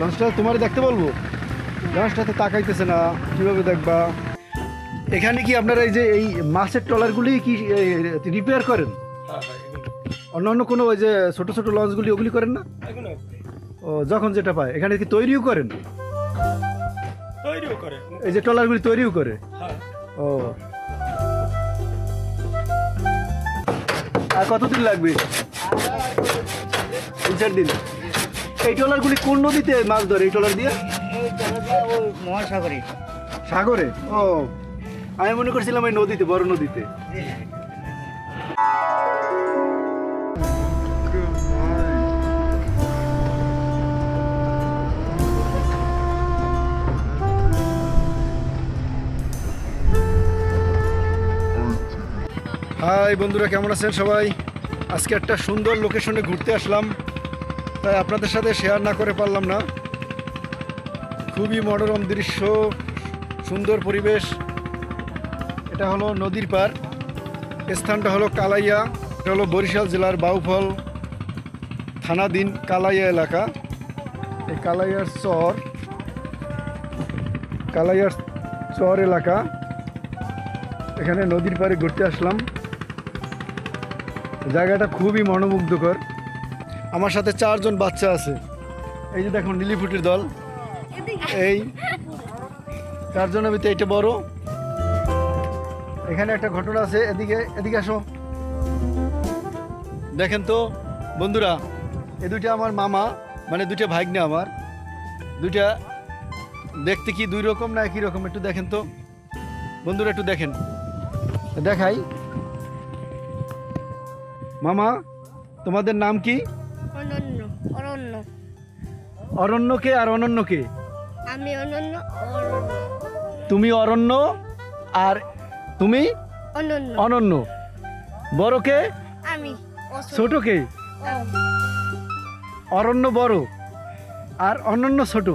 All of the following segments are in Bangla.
লঞ্চটা তোমার দেখতে বলবো? লঞ্চটা তো তাকাইতেছে না, কিভাবে দেখবা? এখানে কি আপনারা এই যে এই মাছের ট্রলারগুলি কি রিপেয়ার করেন? অন্যান্য কোনো ওই যে ছোট ছোট লঞ্চগুলি ওগুলি করেন না? ও, যখন যেটা পায়। এখানে কি তৈরিও করেন? এই যে ট্রলারগুলি তৈরিও করে? ও, আর কতদিন লাগবে? 3-4 দিন। এই ট্রলারগুলি কোন নদীতে মাছ ধরে? এই ট্রলার দিয়ে মহাসাগরে। সাগরে? ও, আমি মনে করছিলাম এই নদীতে, বড় নদীতে। হাই বন্ধুরা, কেমন আছেন সবাই? আজকে একটা সুন্দর লোকেশনে ঘুরতে আসলাম, তাই আপনাদের সাথে শেয়ার না করে পারলাম না। খুবই মনোরম দৃশ্য, সুন্দর পরিবেশ। এটা হলো নদীর পার। স্থানটা হলো কালাইয়া। এটা হলো বরিশাল জেলার বাউফল থানাধীন কালাইয়া এলাকা। এই কালাইয়ার চর এলাকা। এখানে নদীর পাড়ে ঘুরতে আসলাম। জায়গাটা খুবই মনোমুগ্ধকর। আমার সাথে 4 জন বাচ্চা আছে। এই যে দেখুন, নীলিফুটির দল। এই 4 জনের ভিতরে এইটা বড়। এখানে একটা ঘটনা আছে, এদিকে আসো। দেখেন তো বন্ধুরা, এই দুইটা আমার মামা, মানে দুইটা ভাগ্নে আমার। দুইটা দেখতে কি 2 রকম না একই রকম? একটু দেখেন তো বন্ধুরা, একটু দেখেন, দেখাই। মামা, তোমাদের নাম কি? অরণ্য। অরণ্য কে আর অনন্য কে? আমি অনন্য। তুমি অরণ্য আর তুমি অনন্য। অনন্য। বড় কে? আমি। ছোট কে? অরণ্য বড় আর অনন্য ছোট।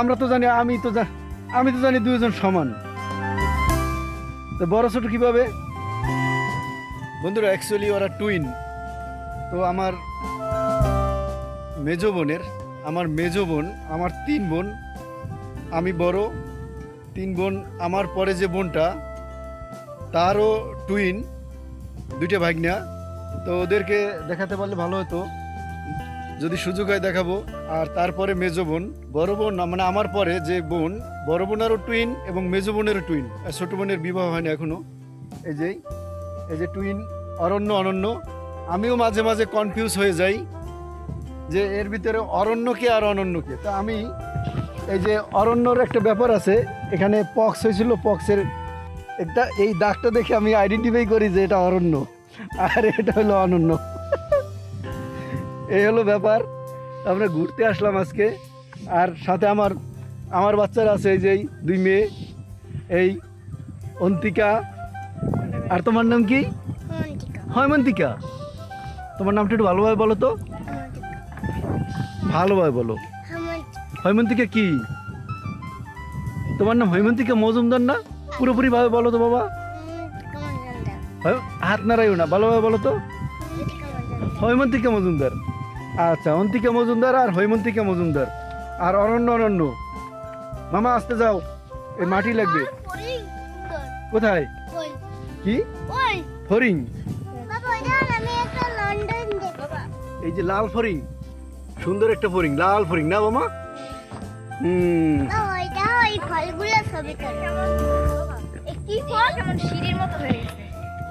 আমরা তো জানি, আমি তো জানি 2 জন সমান। তো বড় ছোট কিভাবে? বন্ধুরা, অ্যাকচুয়ালি ওরা টুইন। তো আমার মেজো বোন, আমার 3 বোন, আমি বড়। 3 বোন, আমার পরে যে বোনটা তারও টুইন, 2টা ভাগ্না। তো ওদেরকে দেখাতে পারলে ভালো হতো, যদি সুযোগ হয় দেখাবো। আর তারপরে মেজো বোন, বড় বোন মানে আমার পরে যে বোন, বড় বোনেরও টুইন এবং মেজো বোনেরও টুইন। ছোট বোনের বিবাহ হয়নি এখনো। এই যে টুইন অরণ্য অনন্য। আমিও মাঝে মাঝে কনফিউজ হয়ে যাই যে এর ভিতরে অরণ্যকে আর অনন্যকে। তা আমি এই যে অরণ্যর একটা ব্যাপার আছে, এখানে পক্স হয়েছিল, পক্সের এই দাগটা দেখে আমি আইডেন্টিফাই করি যে এটা অরণ্য আর এটা হলো অনন্য। এই হলো ব্যাপার। আমরা ঘুরতে আসলাম আজকে। আর সাথে আমার বাচ্চারা আছে, এই যে 2 মেয়ে, এই অন্তিকা। আর তোমার নাম কি? হৈমন্তিকা। তোমার নামটা একটু ভালোভাবে বলো তো, ভালোভাবে বলো। হৈমন্তিকা কি? তোমার নাম হৈমন্তিকা মজুমদার না? পুরোপুরি ভাবে বলো তো বাবা। হাত নাড়াইও না, ভালোভাবে বলো তো। হৈমন্তিকা মজুমদার। আচ্ছা, অন্তিকা মজুমদার আর হৈমন্তিকা মজুমদার। আর অনন্য। মামা আসতে যাও, এই মাটি লাগবে। কোথায়? কি ফরিং? এই যে লাল ফরিং, সুন্দর একটা ফরিং, লাল ফরিং না মামা?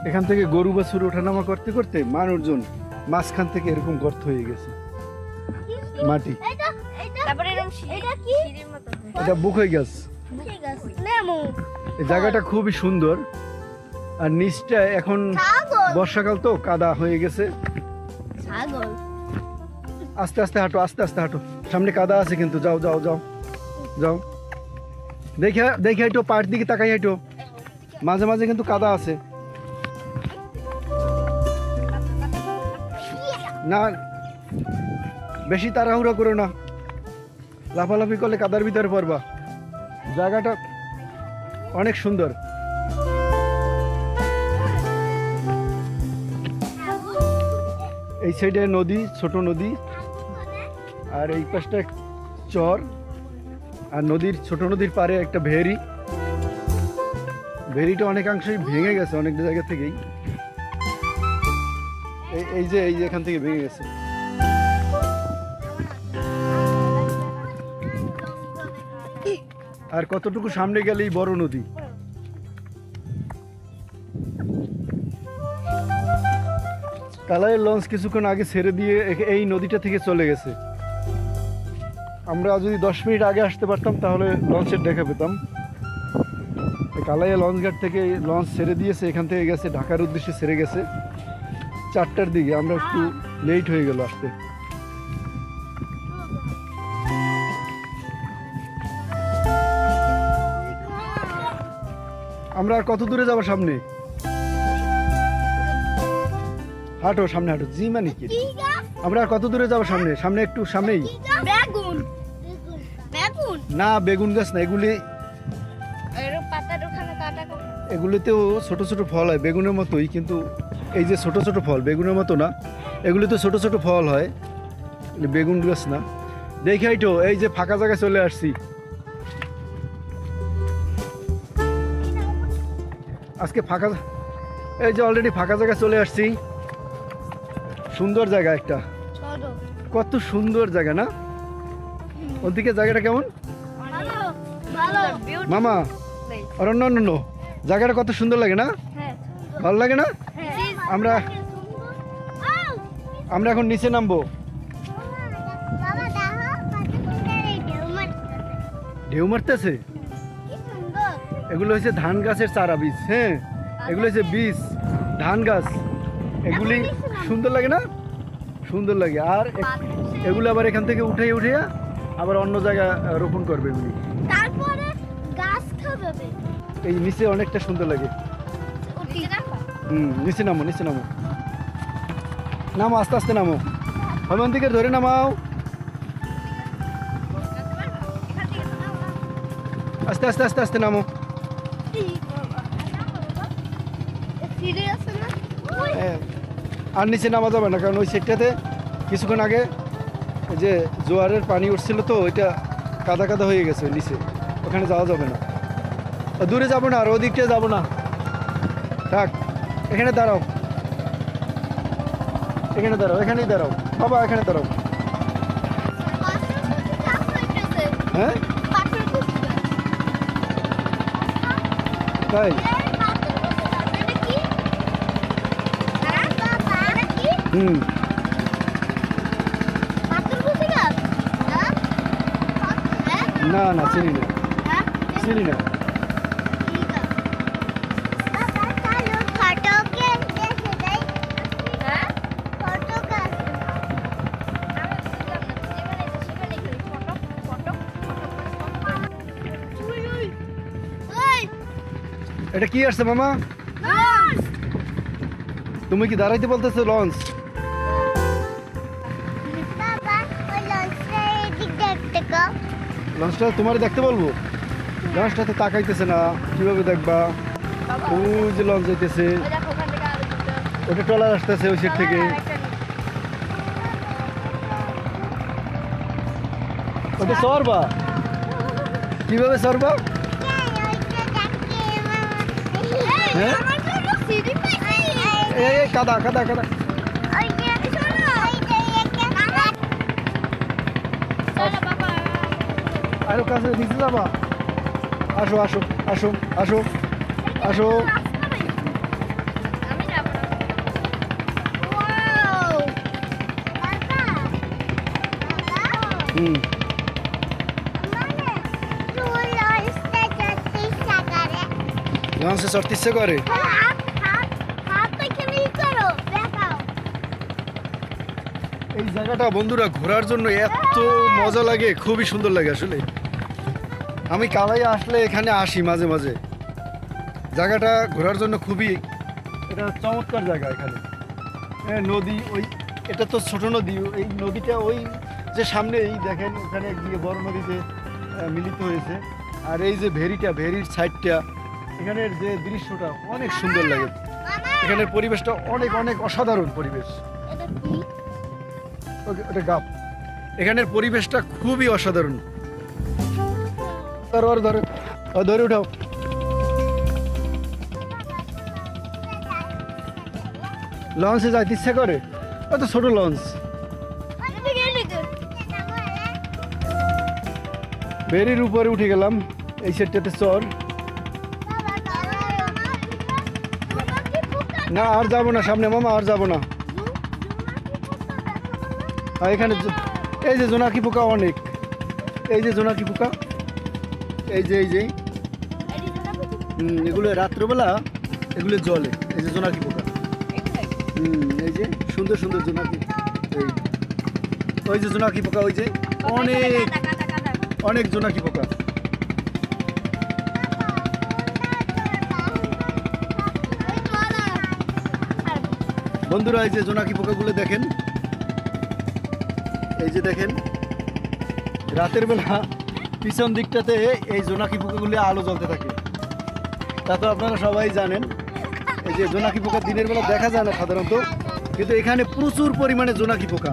এখান থেকে গরু বাছুর ওঠানামা করতে করতে মানুষজন মাঝখান থেকে এরকম গর্ত হয়ে গেছে মাটি। এটা বুকই গাছ। এই জায়গাটা খুবই সুন্দর। আর নিচটা এখন বর্ষাকাল তো কাদা হয়ে গেছে। আস্তে আস্তে হাঁটো, সামনে কাদা আছে কিন্তু। যাও দেখে হাঁটো, পাড় দিকে তাকাই হাঁটো, মাঝে মাঝে কিন্তু কাদা আছে। না, বেশি তাড়াহুড়া করো না, লাফালাফি করলে কাদার ভিতরে পড়বা। জায়গাটা অনেক সুন্দর। এই সাইডে নদী, ছোট নদী, আর এই পাশটা চর, আর নদীর ছোট নদীর পারে একটা ভেরি। ভেরিটা অনেকাংশেই ভেঙে গেছে অনেক জায়গা থেকেই। এই যে এখান থেকে ভেঙে গেছে। আর কতটুকু সামনে গেলেই বড় নদী। কালাইয়ের লঞ্চ কিছুক্ষণ আগে ছেড়ে দিয়ে এই নদীটা থেকে চলে গেছে। আমরা যদি 10 মিনিট আগে আসতে পারতাম তাহলে লঞ্চের দেখা পেতাম। কালাইয়া লঞ্চ ঘাট থেকে লঞ্চ ছেড়ে দিয়েছে, এখান থেকে গেছে ঢাকার উদ্দেশ্যে ছেড়ে গেছে 4টার দিকে। আমরা একটু লেট হয়ে গেল আসতে। আমরা আর কত দূরে যাবো সামনে? হাঁটো সামনে, হাঁটো। জি মানে কি? আমরা আর কত দূরে যাবো সামনে? সামনে একটু সামনেই। বেগুন বেগুন না, বেগুন গাছ না, এগুলি এর পাতার ওখানে কাটা কাটা। এগুলিতেও ছোট ছোট ফল হয় বেগুনের মতোই, কিন্তু এই যে ছোট ছোট ফল বেগুনের মতো না, এগুলিতে ছোট ছোট ফল হয়, বেগুন গাছ না। দেখাই তো, এই যে ফাঁকা জায়গায় চলে আসছি আজকে। ফাঁকা, এই যে অলরেডি ফাঁকা জায়গায় চলে আসছি। সুন্দর জায়গা একটা, ছোট কত সুন্দর জায়গা না? ওদিকে জায়গাটা কেমন ভালো ভালো মামা? আর অন্য জায়গাটা কত সুন্দর লাগে না? হ্যাঁ ভালো লাগে না? হ্যাঁ আমরা আমরা এখন নিচে নামবো। বাবা দেখো কত সুন্দর এই ঢেউ মারতেছে। ঢেউ মারতেছে? কি সুন্দর। এগুলো হচ্ছে ধান গাছের চারা বীজ। হ্যাঁ, এগুলো হচ্ছে বীজ ধান গাছ। এগুলি সুন্দর লাগে না? সুন্দর লাগে। আর এগুলো আবার এখান থেকে উঠে আবার অন্য জায়গায় রোপণ করবে এগুলি। তারপরে গাছ খাবে। এই নিচে অনেকটা সুন্দর লাগে। নিচে নামো, নিচে নামো, নামো, আস্তে আস্তে নামো। হনুমান দিকে ধরে নামাও, আস্তে আস্তে আস্তে আস্তে নামো। হ্যাঁ, আর নিচে নামা যাবে না, কারণ ওই সাইডটাতে কিছুক্ষণ আগে যে জোয়ারের পানি উঠছিল, তো ওইটা কাদা কাদা হয়ে গেছে নিচে, ওখানে যাওয়া যাবে না। দূরে যাবো না, আর ওদিকটা যাবো না। থাক, এখানে দাঁড়াও, এখানে দাঁড়াও, এখানেই দাঁড়াও বাবা, এখানে দাঁড়াও। হ্যাঁ তাই? হুম, না না, চিনি না, চিনি না। এটা কি আসছে মামা? তুমি কি দাঁড়াইতে বলতেছো লঞ্চ? লঞ্চটা তোমার দেখতে বলবো? লঞ্চটা তো তাকাইতেছে না, কিভাবে দেখবা? ওই যে লঞ্চ যাইতেছে, ওটা ট্রলার আসতেছে ওই সাইড থেকে। ওটা সরবা কিভাবে সরবা? হ্যাঁ, এই কাদা কাদা কাদা। আরো কাছে নিচে যাবা? আসো আসো আসো আসো আসো। হুম, লঞ্চে চড়তে ইচ্ছে করে। এই জায়গাটা বন্ধুরা ঘোরার জন্য এত মজা লাগে, খুবই সুন্দর লাগে আসলে। আমি কালাইয়া আসলে এখানে আসি মাঝে মাঝে। জায়গাটা ঘোরার জন্য খুবই এটা চমৎকার জায়গা। এখানে নদী, ওই এটা তো ছোট নদী, এই নদীটা ওই যে সামনে এই দেখেন ওখানে একদিকে বড় নদীতে মিলিত হয়েছে। আর এই যে ভেরিটা, ভেরির সাইডটা, এখানের যে দৃশ্যটা অনেক সুন্দর লাগে। এখানের পরিবেশটা অনেক অনেক অসাধারণ পরিবেশ। ওটা গাপ। এখানের পরিবেশটা খুবই অসাধারণ। ধরে ধরে উঠাও। লঞ্চে যাইতে ইচ্ছা করে, অত ছোট লঞ্চ। বেরির উপরে উঠে গেলাম, এই সেটটাতে চর। না আর যাবো না সামনে মামা, আর যাবো না। আর এখানে এই যে জোনাকি পোকা অনেক, এই যে জোনাকি পোকা, এই যে এগুলো রাত্রবেলা এগুলো জলে, এই যে জোনাকি পোকা। এই যে সুন্দর সুন্দর জোনাকি, ওই যে জোনাকি পোকা, ওই যে অনেক জোনাকি পোকা। বন্ধুরা এই যে জোনাকি পোকাগুলো দেখেন, এই যে দেখেন রাতের বেলা পিছন দিকটাতে এই জোনাকি পোকাগুলো আলো জ্বলতে থাকে। তা তো আপনারা সবাই জানেন। এই যে জোনাকি পোকা দিনের বেলা দেখা যায় না সাধারণত, কিন্তু এখানে প্রচুর পরিমাণে জোনাকি পোকা।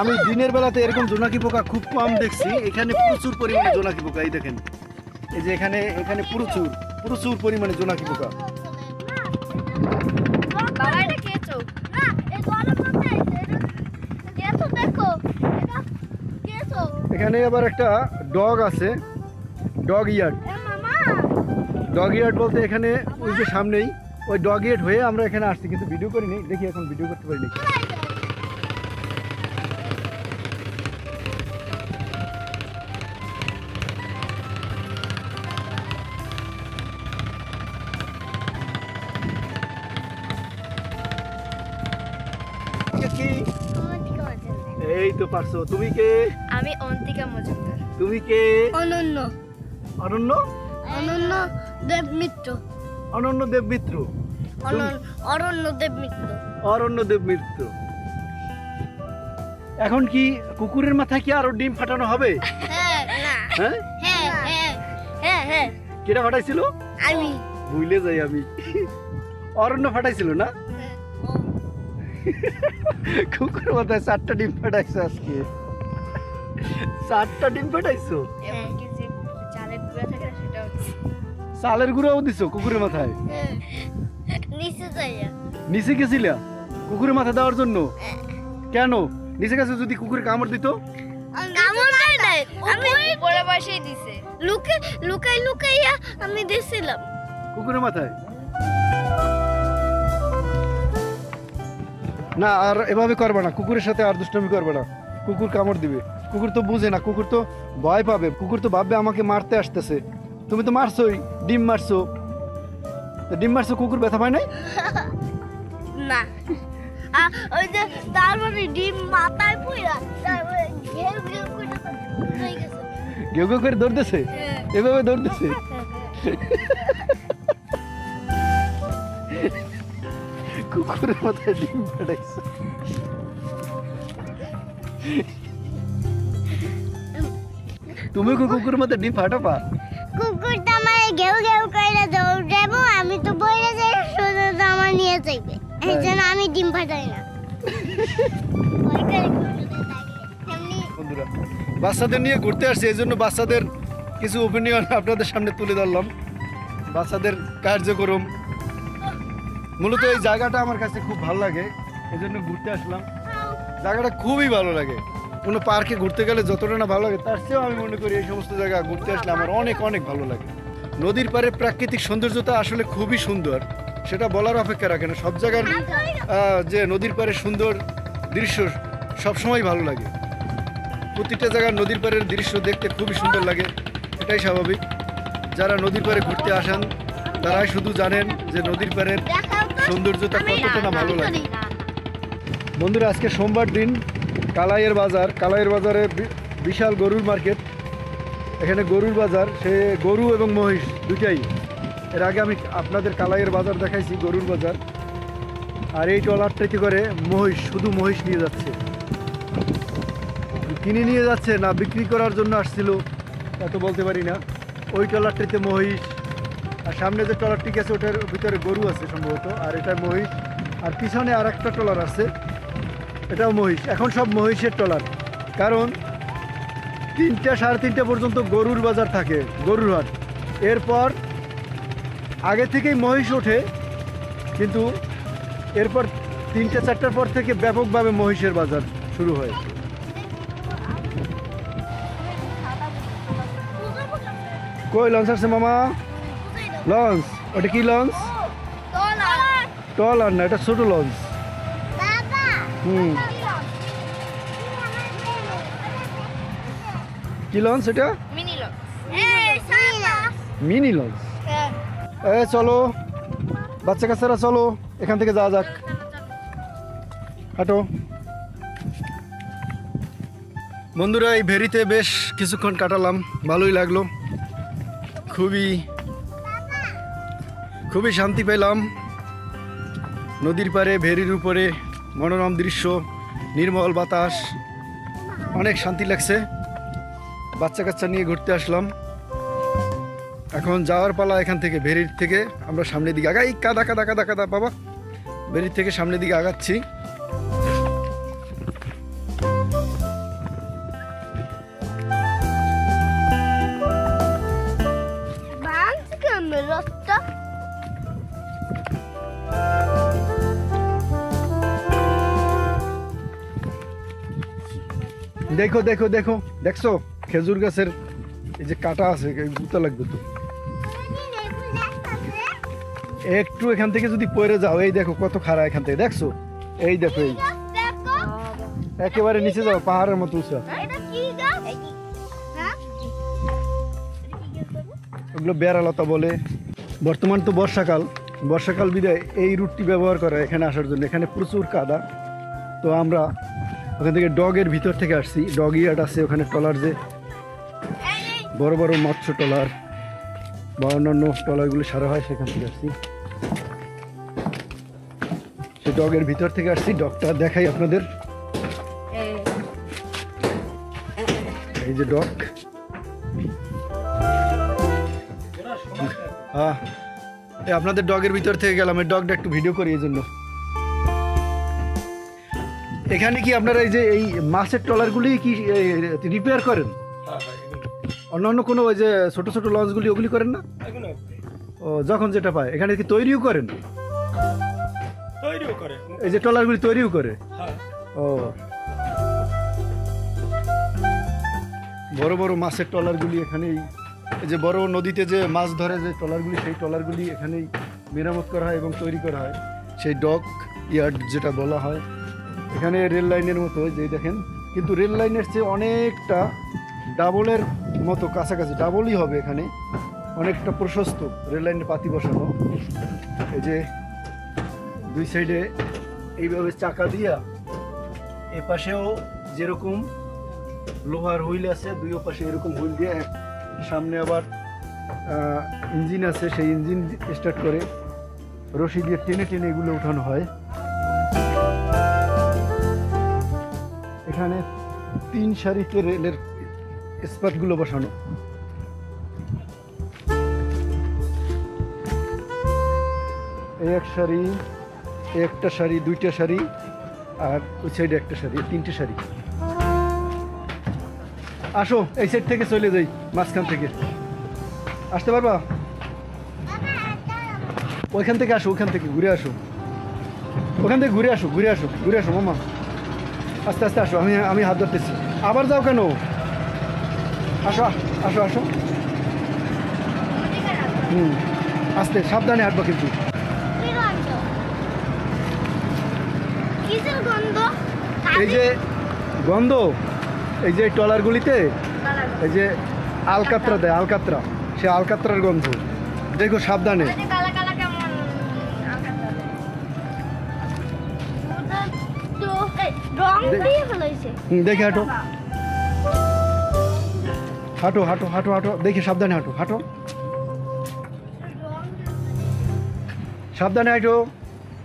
আমি দিনের বেলাতে এরকম জোনাকি পোকা খুব কম দেখছি, এখানে প্রচুর পরিমাণে জোনাকি পোকা। এই দেখেন, এই যে এখানে প্রচুর পরিমাণে জোনাকি পোকা। এখানে আবার একটা ডগ আছে, ডগ ইয়ার্ড বলতে এখানে ওই যে সামনেই ওই ডগ ইয়ার্ড হয়ে আমরা এখানে আসছি, কিন্তু ভিডিও করিনি। দেখি এখন ভিডিও করতে পারি নাকি। এই তো পারছো। তুমি কে? আমি অন্তিকা মজুমদার। তুমি কে? অনন্য অনন্য দেবমিত্র। অনন্য দেবমিত্র। অরণ্য দেবমিত্র। এখন কি কুকুরের মাথায় কি আরো ডিম ফাটানো হবে? হ্যাঁ, কেটা ফাটাইছিল? আমি ভুলে যাই আমি। অরণ্য ফাটাইছিল না? কুকুরের মাথায় 4টা ডিম ফাটাইছো আজকে। 4টা ডিম ফাটাইছো? চালের গুঁড়াও দিছো কুকুরের মাথায়? নিচে গেছিলা কুকুরের মাথা দেওয়ার জন্য? কেন নিচে গেছে? যদি কুকুরে কামড় দিত? আমি দিছিলাম কুকুরের মাথায়। না আর এভাবে করবে না, কুকুরের সাথে আর দুষ্টমি করবে না। কুকুর কামড় দিবে। কুকুর তো বুঝে না, কুকুর তো ভয় পাবে। কুকুর তো ভাববে আমাকে মারতে আসতেছে। তুমি তো মারছোই, ডিম মারছো। ডিম মারছো, কুকুর ব্যথা পায় নাই? না, ওই যে তারপরে ডিম মাথায় পড়া, তারপরে ঘেউ ঘেউ করে দৌড়তেছে, এভাবে দৌড়তেছে। কুকুরের মাথায় ডিম ফাটাইছে। তুমি কুকুরের মাথায় ডিম ফাটাবা? কুকুরটা আমার ঘেউ ঘেউ করে দৌড়াবো, আমি তো বইরে যাই, সোজা তো আমার নিয়ে যাইবে। এই জন্য আমি ডিম ফাটাই না। বন্ধুরা বাচ্চাদের নিয়ে ঘুরতে আসছে, এই জন্য বাচ্চাদের কিছু ওপিনিয়ন আপনাদের সামনে তুলে ধরলাম। বাচ্চাদের কার্যক্রম, মূলত এই জায়গাটা আমার কাছে খুব ভালো লাগে, এই জন্য ঘুরতে আসলাম। জায়গাটা খুবই ভালো লাগে। কোনো পার্কে ঘুরতে গেলে যতটা না ভালো লাগে, তার চেয়েও আমি মনে করি এই সমস্ত জায়গা ঘুরতে আসলে আমার অনেক ভালো লাগে। নদীর পাড়ে প্রাকৃতিক সৌন্দর্যতা আসলে খুবই সুন্দর, সেটা বলার অপেক্ষা রাখে না। সব জায়গার যে নদীর পাড়ে সুন্দর দৃশ্য সবসময় ভালো লাগে। প্রতিটা জায়গার নদীর পাড়ের দৃশ্য দেখতে খুবই সুন্দর লাগে, এটাই স্বাভাবিক। যারা নদীর পাড়ে ঘুরতে আসেন তারাই শুধু জানেন যে নদীর পাড়ের সৌন্দর্যতা কতটা না ভালো লাগে। বন্ধুরা আজকে সোমবার দিন, কালাইয়ের বাজারে বিশাল গরুর মার্কেট। এখানে গরুর বাজার, সে গরু এবং মহিষ দুটাই। এর আগে আমি আপনাদের কালাইয়ের বাজার দেখাইছি, গরুর বাজার। আর এই ট্রলারটাতে করে মহিষ, শুধু মহিষ নিয়ে যাচ্ছে। কিনে নিয়ে যাচ্ছে না বিক্রি করার জন্য আসছিল তা তো বলতে পারি না। ওই ট্রলারটিতে মহিষ, আর সামনে যে ট্রলারটি গেছে ওটার ভিতরে গরু আছে সম্ভবত, আর এটা মহিষ। আর পিছনে আর একটা ট্রলার আছে, এটাও মহিষ। এখন সব মহিষের ট্রলার, কারণ 3টা সাড়ে 3টা পর্যন্ত গরুর বাজার থাকে, গরুর হাট। এরপর আগে থেকেই মহিষ ওঠে, কিন্তু এরপর 3টা 4টার পর থেকে ব্যাপকভাবে মহিষের বাজার শুরু হয়। কই লঞ্চ আসছে মামা? লঞ্চ? ওটা কি লঞ্চ? ট্রলার না, এটা ছোট লঞ্চ। হুম, কি লঞ্চ এটা? Mini launch. চলো বাচ্চা কাচ্চারা, চলো এখান থেকে যাওয়া যাক। হাঁটো বন্ধুরা। এই ভেরিতে বেশ কিছুক্ষণ কাটালাম, ভালোই লাগলো। খুবই শান্তি পেলাম। নদীর পাড়ে ভেরির উপরে মনোরম দৃশ্য, নির্মল বাতাস, অনেক শান্তি লাগছে। বাচ্চা কাচ্চা নিয়ে ঘুরতে আসলাম। এখন যাওয়ার পালা এখান থেকে, ভেরির থেকে আমরা সামনের দিকে আগাই। কাদা কাদা কাদা কাদা বাবা, ভেরির থেকে সামনের দিকে আগাচ্ছি। দেখো দেখো দেখো, দেখছো খেজুর গাছের এই যে কাটা আছে, গুতা লাগবে তো। একটু এখান থেকে যদি পড়ে যাও, এই দেখো কত খাড়া এখান থেকে, দেখছো? এই দেখো, এই একেবারে নিচে যাও, পাহাড়ের মতো উঁচা। ওগুলো বেড়ালতা বলে। বর্তমান তো বর্ষাকাল বিদায় এই রুটটি ব্যবহার করা এখানে আসার জন্য। এখানে প্রচুর কাদা। তো আমরা ওখান থেকে ডগের ভিতর থেকে আসছি। ডগ ইয়ার্ড আছে ওখানে, ট্রলার যে বড় বড় মৎস্য ট্রলার বা অন্যান্য ট্রলারগুলি সারা হয়, সেখান থেকে আসছি। সে ডগের ভিতর থেকে আসছি। ডগটা দেখাই আপনাদের, এই যে ডগ। হ্যাঁ, আপনাদের ডগের ভিতর থেকে গেলাম। এই ডগটা একটু ভিডিও করি এই জন্য। এখানে কি আপনারা এই যে এই মাছের ট্রলারগুলি কি রিপেয়ার করেন? অন্যান্য কোনো ওই যে ছোট ছোট লঞ্চগুলি ওগুলি করেন না? ও, যখন যেটা পায়। এখানে কি তৈরিও করেন? এই যে ট্রলারগুলি তৈরিও করে? ও, বড় বড় মাছের ট্রলারগুলি এখানেই, এই যে বড় নদীতে যে মাছ ধরে যে ট্রলারগুলি, সেই ট্রলারগুলি এখানেই মেরামত করা হয় এবং তৈরি করা হয়। সেই ডক ইয়ার্ড যেটা বলা হয়। এখানে রেল লাইনের মতো, যে দেখেন, কিন্তু রেল লাইনের চেয়ে অনেকটা ডাবলের মতো কাছাকাছি, ডাবলই হবে। এখানে অনেকটা প্রশস্ত রেল লাইনের পাতি বসানো। এই যে দুই সাইডে এইভাবে চাকা দিয়া, এ পাশেও যেরকম লোহার হুইল আছে, দুই পাশে এরকম হুইল দিয়ে, সামনে আবার ইঞ্জিন আছে, সেই ইঞ্জিন স্টার্ট করে রশি দিয়ে টেনে টেনে এগুলো উঠানো হয়। এখানে 3 সারিতে রেলের স্পাটগুলো বসানো। এক সারি, একটা সারি, 2টা সারি, আর ওই সাইডে একটা সারি, 3টে সারি। আসো, এই সাইড থেকে চলে যাই, মাঝখান থেকে আসতে পারবা? ওইখান থেকে আসো, ওখান থেকে ঘুরে আসো, ওখান থেকে ঘুরে আসো, ঘুরে আসো, ঘুরে আসো মামা। আস্তে আস্তে আসো, আমি হাত ধরতেছি। আবার যাও কেন? আসো আসো আসো। আস্তে, সাবধানে হাঁটবো কিন্তু। এই যে গন্ধ, এই যে ট্রলারগুলিতে এই যে আলকাতরা দেয়, আলকাতরা, সে আলকাতরার গন্ধ। দেখো সাবধানে। দেখে হাঁটো, হাঁটো হাঁটো হাঁটো হাঁটো, দেখে সাবধানে হাঁটো, হাঁটো সাবধানে হাঁটো,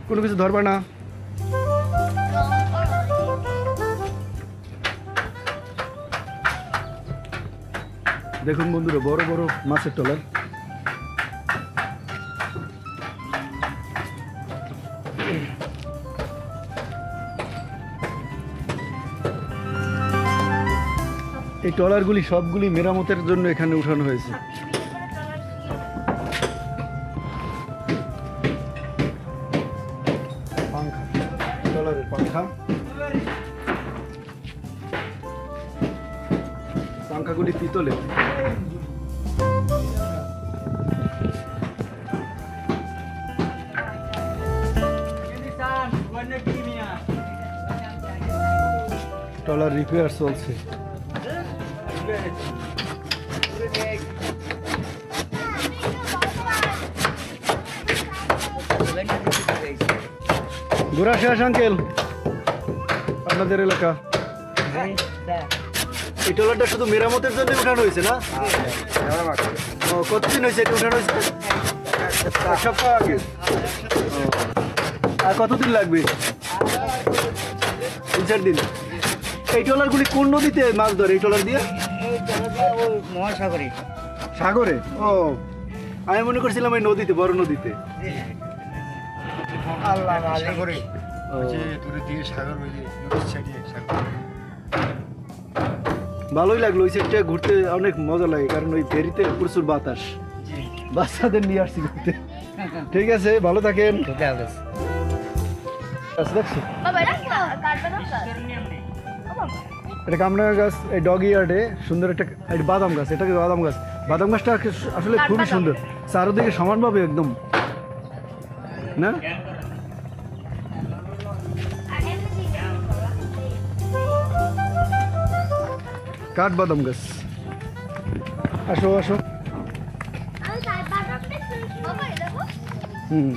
কোনো কিছু ধরবা না। দেখুন বন্ধুরা, বড় বড় মাছের ট্রলার। এই ট্রলারগুলি সবগুলি মেরামতের জন্য এখানে উঠানো হয়েছে। পাংখা, ট্রলারের পাংখা, পাংখাগুলি পিতলে। ট্রলার রিপেয়ার চলছে। ঘোরা শেষ আঙ্কেল আপনাদের এলাকা? এই ট্রলারটা শুধু মেরামতের জন্য উঠানো হয়েছে না? ও, কতদিন হয়েছে এটা উঠানো হয়েছে? এক সপ্তাহ আগে। ও, আর কতদিন লাগবে? 3-4 দিন। এই ট্রলারগুলি কোন নদীতে মাছ ধরে এই ট্রলার দিয়ে? এই ট্রলার দিয়ে ওই মহাসাগরে। সাগরে? ও, আমি মনে করছিলাম এই নদীতে, বড় নদীতে। আল্লাহ সাগরে। ও, ভালোই লাগলো ওই সাইডটা ঘুরতে, অনেক মজা লাগে কারণ ওই ফেরিতে প্রচুর বাতাস। বাচ্চাদের নিয়ে আসছি ঘুরতে। ঠিক আছে, ভালো থাকেন। আচ্ছা, দেখছো এটা কামরাঙ্গা গাছ, এই ডগ ইয়ার্ডে সুন্দর একটা এই বাদাম গাছ, এটাকে বাদাম গাছ। বাদাম গাছটা আসলে খুবই সুন্দর, চারদিকে সমানভাবে একদম না। কাঠ বাদাম গাছ। আসো আসো। হুম,